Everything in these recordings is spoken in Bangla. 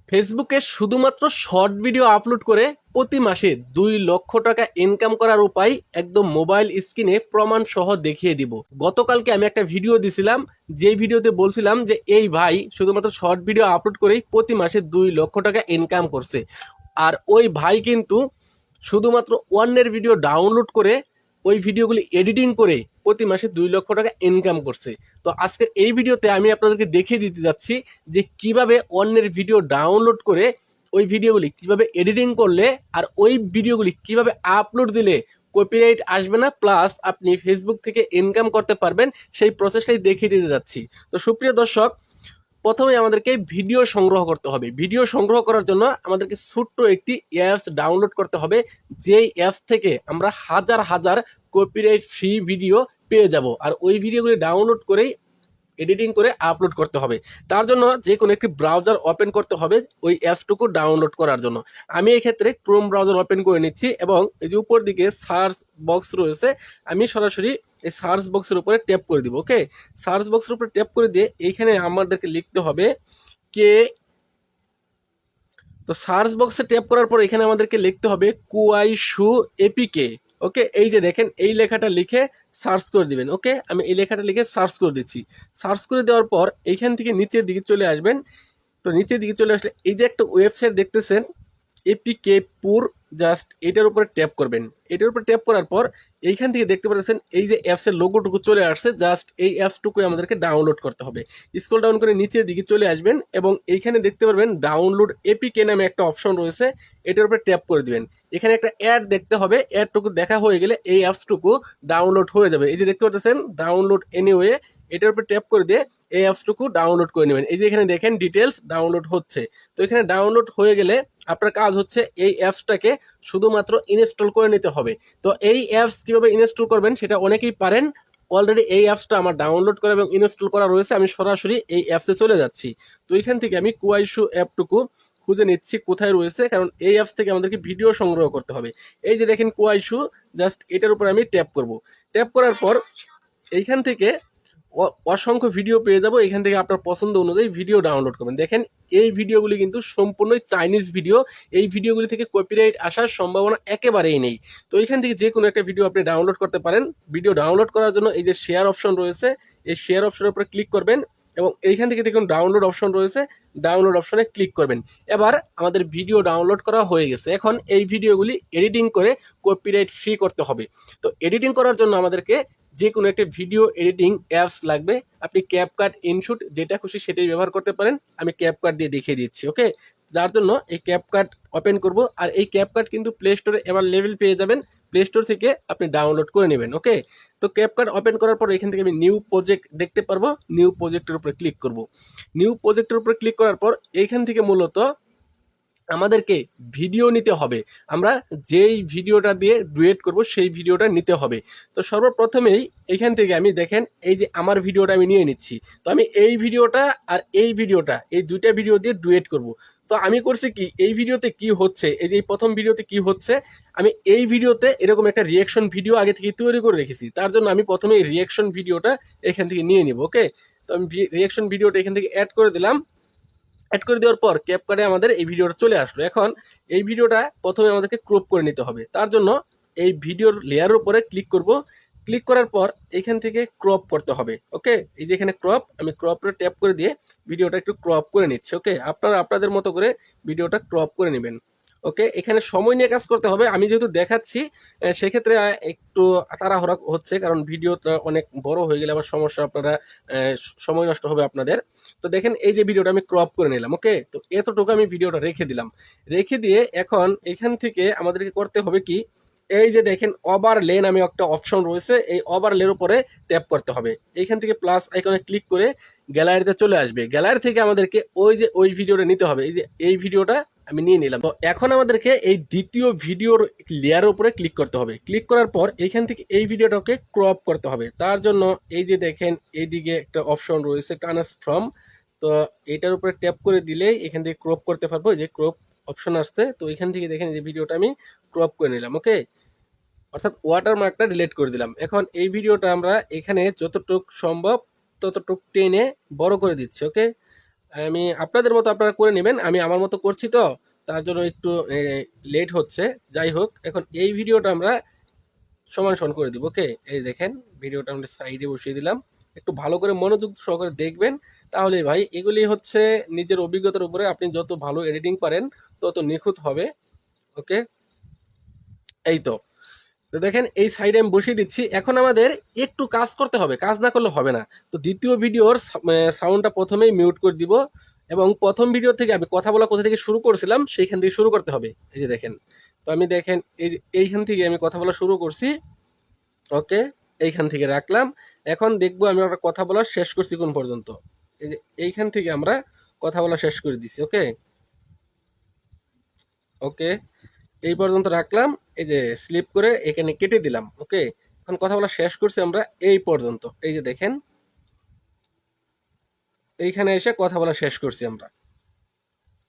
ফেসবুকে শুধুমাত্র শর্ট ভিডিও আপলোড করে প্রতি মাসে 2 লক্ষ টাকা ইনকাম করার উপায় একদম মোবাইল স্ক্রিনে প্রমাণ সহ দেখিয়ে দিব। গতকালকে আমি একটা ভিডিও দিছিলাম, যে ভিডিওতে বলছিলাম যে এই ভাই শুধুমাত্র শর্ট ভিডিও আপলোড করেই প্রতি মাসে 2 লক্ষ টাকা ইনকাম করছে। আর ওই ভাই কিন্তু শুধুমাত্র অন্যের ভিডিও ডাউনলোড করে ওই ভিডিওগুলি এডিটিং করে প্রতি মাসে 2 লক্ষ টাকা ইনকাম করছে। তো আজকে এই ভিডিওতে আমি আপনাদেরকে দেখিয়ে দিতে যাচ্ছি যে কিভাবে অন্যের ভিডিও ডাউনলোড করে ওই ভিডিওগুলি কিভাবে এডিটিং করলে আর ওই ভিডিওগুলি কিভাবে আপলোড দিলে কপিরাইট আসবে না, প্লাস আপনি ফেসবুক থেকে ইনকাম করতে পারবেন, সেই প্রসেসটাই দেখিয়ে দিতে যাচ্ছি। তো সুপ্রিয় দর্শক, প্রথমে আমাদেরকে ভিডিও সংগ্রহ করতে হবে। ভিডিও সংগ্রহ করার জন্য আমাদেরকে ছোট্ট একটি অ্যাপস ডাউনলোড করতে হবে, যেই অ্যাপস থেকে আমরা হাজার হাজার কপিরাইট ফ্রি ভিডিও পেয়ে যাব। আর ওই ভিডিওগুলি ডাউনলোড করেই এডিটিং করে আপলোড করতে হবে। তার জন্য যে কোনো একটি ব্রাউজার ওপেন করতে হবে ওই অ্যাপসটুকু ডাউনলোড করার জন্য। আমি এই ক্ষেত্রে ক্রোম ব্রাউজার ওপেন করে নিচ্ছি এবং এই যে উপর দিকে সার্চ বক্স রয়েছে, আমি সরাসরি এই সার্চ বক্সের উপরে ট্যাপ করে দিব। ওকে, সার্চ বক্সের উপরে ট্যাপ করে দিয়ে এইখানে আমাদেরকে লিখতে হবে কে। তো সার্চ বক্সে ট্যাপ করার পর এখানে আমাদেরকে লিখতে হবে কুয়াইশু এপিকে। ওকে, এই যে দেখেন এই লেখাটা লিখে সার্চ করে দিবেন। ওকে, আমি এই লেখাটা লিখে সার্চ করে দিচ্ছি। সার্চ করে দেওয়ার পর এইখান থেকে নিচের দিকে চলে আসবেন। তো নিচের দিকে চলে আসলে এই যে একটা ওয়েবসাইট দেখতেছেন এপিকে পুর, জাস্ট এটার উপরে ট্যাপ করবেন। এটার উপরে ট্যাপ করার পর এইখান থেকে দেখতে পাচ্ছেন এই যে অ্যাপসের লোগোটুকু চলে আসছে, জাস্ট এই অ্যাপসটুকু আমাদেরকে ডাউনলোড করতে হবে। স্ক্রল ডাউন করে নিচের দিকে চলে আসবেন এবং এইখানে দেখতে পারবেন ডাউনলোড এপিকে নামে একটা অপশন রয়েছে, এটার উপরে ট্যাপ করে দিবেন। এখানে একটা অ্যাড দেখতে হবে, অ্যাডটুকু দেখা হয়ে গেলে এই অ্যাপসটুকু ডাউনলোড হয়ে যাবে। এই যে দেখতে পাচ্ছেন ডাউনলোড এনিওয়ে, এটার উপর ট্যাপ করে দিয়ে এই অ্যাপসটুকু ডাউনলোড করে নেবেন। এই যে এখানে দেখেন ডিটেলস ডাউনলোড হচ্ছে। তো এখানে ডাউনলোড হয়ে গেলে আপনার কাজ হচ্ছে এই অ্যাপসটাকে শুধুমাত্র ইনস্টল করে নিতে হবে। তো এই অ্যাপস কিভাবে ইনস্টল করবেন সেটা অনেকেই পারেন। অলরেডি এই অ্যাপসটা আমার ডাউনলোড করা এবং ইনস্টল করা রয়েছে, আমি সরাসরি এই অ্যাপসে চলে যাচ্ছি। তো এখান থেকে আমি কুয়াইশু অ্যাপটুকু খুঁজে নিচ্ছি কোথায় রয়েছে, কারণ এই অ্যাপস থেকে আমাদেরকে ভিডিও সংগ্রহ করতে হবে। এই যে দেখেন কুয়াইশু, জাস্ট এটার উপর আমি ট্যাপ করব। ট্যাপ করার পর এইখান থেকে অসংখ্য ভিডিও পেয়ে যাব। এখান থেকে আপনার পছন্দ অনুযায়ী ভিডিও ডাউনলোড করবেন। দেখেন এই ভিডিওগুলি কিন্তু সম্পূর্ণই চাইনিজ ভিডিও, এই ভিডিওগুলি থেকে কপিরাইট আসার সম্ভাবনা একেবারেই নেই। তো এখান থেকে যে কোনো একটা ভিডিও আপনি ডাউনলোড করতে পারেন। ভিডিও ডাউনলোড করার জন্য এই যে শেয়ার অপশন রয়েছে, এই শেয়ার অপশনের উপরে ক্লিক করবেন এবং এইখান থেকে দেখুন ডাউনলোড অপশন রয়েছে, ডাউনলোড অপশনে ক্লিক করবেন। এবার আমাদের ভিডিও ডাউনলোড করা হয়ে গেছে। এখন এই ভিডিওগুলি এডিটিং করে কপিরাইট ফ্রি করতে হবে। তো এডিটিং করার জন্য আমাদেরকে যে কোনো একটা ভিডিও এডিটিং অ্যাপস লাগবে। আপনি ক্যাপকাট, ইনশুট যেটা খুশি সেটাই ব্যবহার করতে পারেন। আমি ক্যাপকাট দিয়ে দেখিয়ে দিচ্ছি। ওকে, যার জন্য এই ক্যাপকাট ওপেন করব। আর এই ক্যাপকাট কিন্তু প্লে স্টোরে এবার লেভেল পেয়ে যাবেন, প্লে স্টোর থেকে আপনি ডাউনলোড করে নেবেন। ওকে, তো ক্যাপকাট ওপেন করার পর এখান থেকে আমি নিউ প্রজেক্ট দেখতে পারবো, নিউ প্রজেক্টের উপরে ক্লিক করব। নিউ প্রজেক্টের উপরে ক্লিক করার পর এইখান থেকে মূলত আমাদেরকে ভিডিও নিতে হবে। আমরা যেই ভিডিওটা দিয়ে ডুয়েট করব সেই ভিডিওটা নিতে হবে। তো সর্বপ্রথমেই এইখান থেকে আমি দেখেন এই যে আমার ভিডিওটা আমি নিয়ে নিচ্ছি। তো আমি এই ভিডিওটা আর এই ভিডিওটা, এই দুইটা ভিডিও দিয়ে ডুয়েট করব। তো আমি করছি কি, এই ভিডিওতে কি হচ্ছে, এই যে প্রথম ভিডিওতে কি হচ্ছে, আমি এই ভিডিওতে এরকম একটা রিয়াকশন ভিডিও আগে থেকে তৈরি করে রেখেছি। তার জন্য আমি প্রথমে এই রিয়াকশন ভিডিওটা এখান থেকে নিয়ে নিব। ওকে, তো আমি রিয়াকশন ভিডিওটা এখান থেকে অ্যাড করে দিলাম। অ্যাড করে দেওয়ার পর ক্যাপকাটে আমাদের এই ভিডিওটা চলে আসলো। এখন এই ভিডিওটা প্রথমে আমাদেরকে ক্রপ করে নিতে হবে। তার জন্য এই ভিডিওর লেয়ারের উপরে ক্লিক করব। ক্লিক করার পর এখান থেকে ক্রপ করতে হবে। ওকে, এই যে এখানে ক্রপ, আমি ক্রপে ট্যাপ করে দিয়ে ভিডিওটা একটু ক্রপ করে নিচ্ছি। ওকে, আপনারা আপনাদের মতো করে ভিডিওটা ক্রপ করে নেবেন। ওকে, এখানে সময় নিয়ে কাজ করতে হবে। আমি যেহেতু দেখাচ্ছি সেক্ষেত্রে একটু তাড়াহুড়া হচ্ছে, কারণ ভিডিওটা অনেক বড় হয়ে গেলে আবার সমস্যা, আপনারা সময় নষ্ট হবে আপনাদের। তো দেখেন এই যে ভিডিওটা আমি ক্রপ করে নিলাম। ওকে, তো এতটুকু আমি ভিডিওটা রেখে দিলাম। রেখে দিয়ে এখন এখান থেকে আমাদেরকে করতে হবে কি, এই যে দেখেন ওভারলে নামে একটা অপশন রয়েছে, এই ওভারলের উপরে ট্যাপ করতে হবে। এইখান থেকে প্লাস আইকনে ক্লিক করে গ্যালারিতে চলে আসবে। গ্যালারি থেকে আমাদেরকে ওই ভিডিওটা নিতে হবে। এই যে এই ভিডিওটা আমি নিয়ে নিলাম। তো এখন আমাদেরকে এই দ্বিতীয় ভিডিওর লেয়ারের উপরে ক্লিক করতে হবে। ক্লিক করার পর এইখান থেকে এই ভিডিওটাকে ক্রপ করতে হবে। তার জন্য এই যে দেখেন এইদিকে একটা অপশন রয়েছে ট্রান্সফর্ম, তো এটার উপরে ট্যাপ করে দিলেই এখান থেকে ক্রপ করতে পারবো। যে ক্রপ অপশন আসছে, তো এখান থেকে দেখেন যে ভিডিওটা আমি ক্রপ করে নিলাম। ওকে, অর্থাৎ ওয়াটারমার্কটা ডিলিট করে দিলাম। এখন এই ভিডিওটা আমরা এখানে যতটুক সম্ভব ততটুক টেনে বড় করে দিচ্ছি। ওকে, আমি আপনাদের মতো আপনারা করে নেবেন, আমি আমার মতো করছি তো তার জন্য একটু লেট হচ্ছে। যাই হোক, এখন এই ভিডিওটা আমরা সমান সমান করে দিব। ওকে, এই দেখেন ভিডিওটা আমরা সাইডে বসিয়ে দিলাম, একটু ভালো করে মনোযোগ সহকারে দেখবেন। তাহলে ভাই এগুলি হচ্ছে নিজের অভিজ্ঞতার উপরে, আপনি যত ভালো এডিটিং পারেন তত নিখুঁত হবে। ওকে, এই তো। তো দেখেন এই সাইডে আমি বসিয়ে দিচ্ছি। এখন আমাদের একটু কাজ করতে হবে, কাজ না করলে হবে না। তো দ্বিতীয় ভিডিওর সাউন্ডটা প্রথমেই মিউট করে দিব, এবং প্রথম ভিডিও থেকে আমি কথা বলা কোথা থেকে শুরু করেছিলাম সেইখান থেকে শুরু করতে হবে। এই যে দেখেন, তো আমি দেখেন এইখান থেকে আমি কথা বলা শুরু করছি। ওকে, এইখান থেকে রাখলাম। এখন দেখবো আমি আমরা কথা বলা শেষ করছি কোন পর্যন্ত। এই যে এইখান থেকে আমরা কথা বলা শেষ করে দিছি। ওকে ওকে, এই পর্যন্ত রাখলাম। এই যে স্লিপ করে এখানে কেটে দিলাম। ওকে, এখন কথা বলা শেষ করছি আমরা এই পর্যন্ত। এই যে দেখেন এইখানে এসে কথা বলা শেষ করছি আমরা।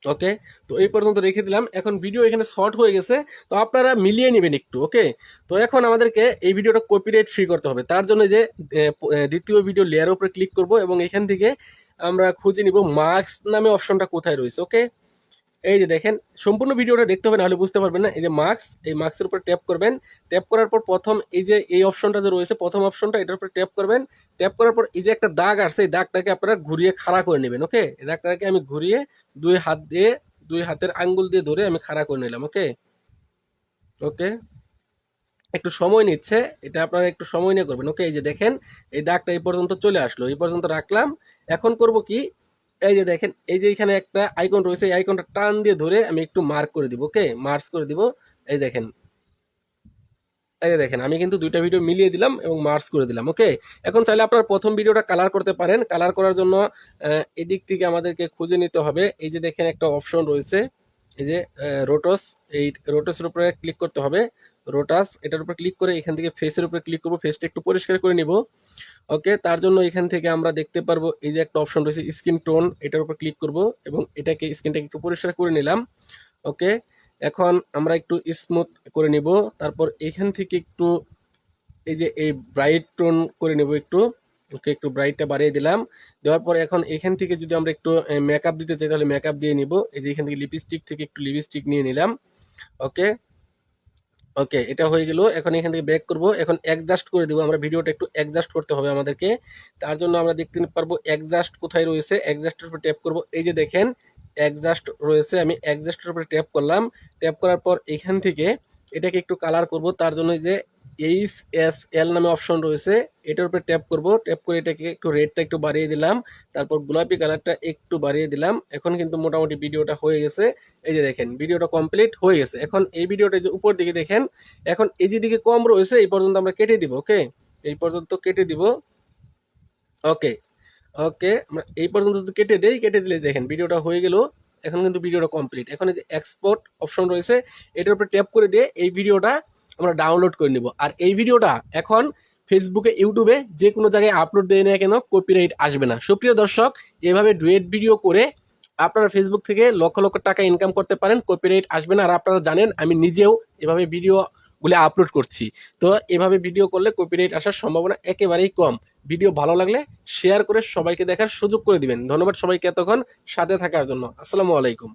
ওকে, তো এই পর্যন্ত রেখে দিলাম। এখন ভিডিও এখানে শর্ট হয়ে গেছে, তো আপনারা মিলিয়ে নেবেন একটু। ওকে, তো এখন আমাদেরকে এই ভিডিওটা কপিরাইট ফ্রি করতে হবে। তার জন্য যে দ্বিতীয় ভিডিও লেয়ার উপরে ক্লিক করব, এবং এখান থেকে আমরা খুঁজে নিব মার্কস নামে অপশনটা কোথায় রয়েছে। ওকে, এই যে দেখেন, সম্পূর্ণ ভিডিওটা দেখতে হবে, নাহলে বুঝতে পারবেন না। এই যে মার্কস, এই মার্কসের উপর ট্যাপ করবেন। ট্যাপ করার পর প্রথম এই যে এই অপশনটা যে রয়েছে, প্রথম অপশনটা, এটার উপর ট্যাপ করবেন। ট্যাপ করার পর এই যে একটা দাগ আসছে, এই দাগটাকে আপনারা ঘুরিয়ে খাড়া করে নেবেন। ওকে, এই দাগটাকে আমি ঘুরিয়ে দুই হাত দিয়ে, দুই হাতের আঙ্গুল দিয়ে ধরে আমি খাড়া করে নিলাম। ওকে ওকে, একটু সময় নিচ্ছে, এটা আপনারা একটু সময় নিয়ে করবেন। ওকে, এই যে দেখেন এই দাগটা এই পর্যন্ত চলে আসলো, এই পর্যন্ত রাখলাম। এখন করব কি, এই যে দেখেন এই যে এখানে একটা আইকন রয়েছে, এই আইকনটা টান দিয়ে ধরে আমি একটু মার্ক করে দিব। ওকে, মার্কস করে দিব। এই দেখেন, এই যে দেখেন আমি কিন্তু দুইটা ভিডিও মিলিয়ে দিলাম এবং মার্কস করে দিলাম। ওকে, এখন চাইলে আপনার প্রথম ভিডিওটা কালার করতে পারেন। কালার করার জন্য এদিক থেকে আমাদেরকে খুঁজে নিতে হবে। এই যে দেখেন একটা অপশন রয়েছে, এই যে রোটস, এই রোটসের উপরে ক্লিক করতে হবে। রোটাস, এটার উপর ক্লিক করে এখান থেকে ফেসের উপরে ক্লিক করবো, ফেসটা একটু পরিষ্কার করে নিব। ওকে, তার জন্য এখান থেকে আমরা দেখতে পারবো এই যে একটা অপশন রয়েছে স্কিন টোন, এটার উপর ক্লিক করব এবং এটাকে স্কিনটাকে একটু পরিষ্কার করে নিলাম। ওকে, এখন আমরা একটু স্মুথ করে নিব। তারপর এখান থেকে একটু এই যে এই ব্রাইট টোন করে নেব একটু। ওকে, একটু ব্রাইটটা বাড়িয়ে দিলাম। দেওয়ার পর এখন এখান থেকে যদি আমরা একটু মেকআপ দিতে চাই তাহলে মেকআপ দিয়ে নিব। এই যে এখান থেকে লিপস্টিক থেকে একটু লিপস্টিক নিয়ে নিলাম। ওকে ওকে, এটা হয়ে গেল। এখন এখান থেকে ব্যাক করব, এখন অ্যাডজাস্ট করে দেবো। আমরা ভিডিওটা একটু অ্যাডজাস্ট করতে হবে আমাদেরকে। তার জন্য আমরা দেখতে পারবো অ্যাডজাস্ট কোথায় রয়েছে, অ্যাডজাস্টের উপর ট্যাপ করব। এই যে দেখেন অ্যাডজাস্ট রয়েছে, আমি অ্যাডজাস্টের উপরে ট্যাপ করলাম। ট্যাপ করার পর এখান থেকে এটাকে একটু কালার করব। তার জন্য যে HSL নামে অপশন রয়েছে, এটার উপরে ট্যাপ করব। ট্যাপ করে এটাকে একটু রেডটা একটু বাড়িয়ে দিলাম, তারপর গোলাপি কালারটা একটু বাড়িয়ে দিলাম। এখন কিন্তু মোটামুটি ভিডিওটা হয়ে গেছে। এই যে দেখেন ভিডিওটা কমপ্লিট হয়ে গেছে। এখন এই ভিডিওটা যে উপর দিকে দেখেন, এখন এই যে দিকে কম রয়েছে এই পর্যন্ত আমরা কেটে দিব। ওকে, এই পর্যন্ত কেটে দিব। ওকে ওকে, আমরা এই পর্যন্ত যদি কেটে দেই, কেটে দিলে দেখেন ভিডিওটা হয়ে গেল। এখন কিন্তু ভিডিওটা কমপ্লিট। এখন এই যে এক্সপোর্ট অপশন রয়েছে, এটার উপরে ট্যাপ করে দিয়ে এই ভিডিওটা আমরা ডাউনলোড করে নিব। আর এই ভিডিওটা এখন ফেসবুকে, ইউটিউবে যে কোনো জায়গায় আপলোড দেয় না কেন কপিরাইট আসবে না। সুপ্রিয় দর্শক, এভাবে ডুয়েট ভিডিও করে আপনারা ফেসবুক থেকে লক্ষ লক্ষ টাকা ইনকাম করতে পারেন, কপিরাইট আসবে না। আর আপনারা জানেন আমি নিজেও এভাবে ভিডিও গুলো আপলোড করছি। তো এভাবে ভিডিও করলে কপিরাইট আসার সম্ভাবনা একেবারেই কম। ভিডিও ভালো লাগলে শেয়ার করে সবাইকে দেখার সুযোগ করে দিবেন। ধন্যবাদ সবাইকে এতক্ষণ সাথে থাকার জন্য। আসসালামু আলাইকুম।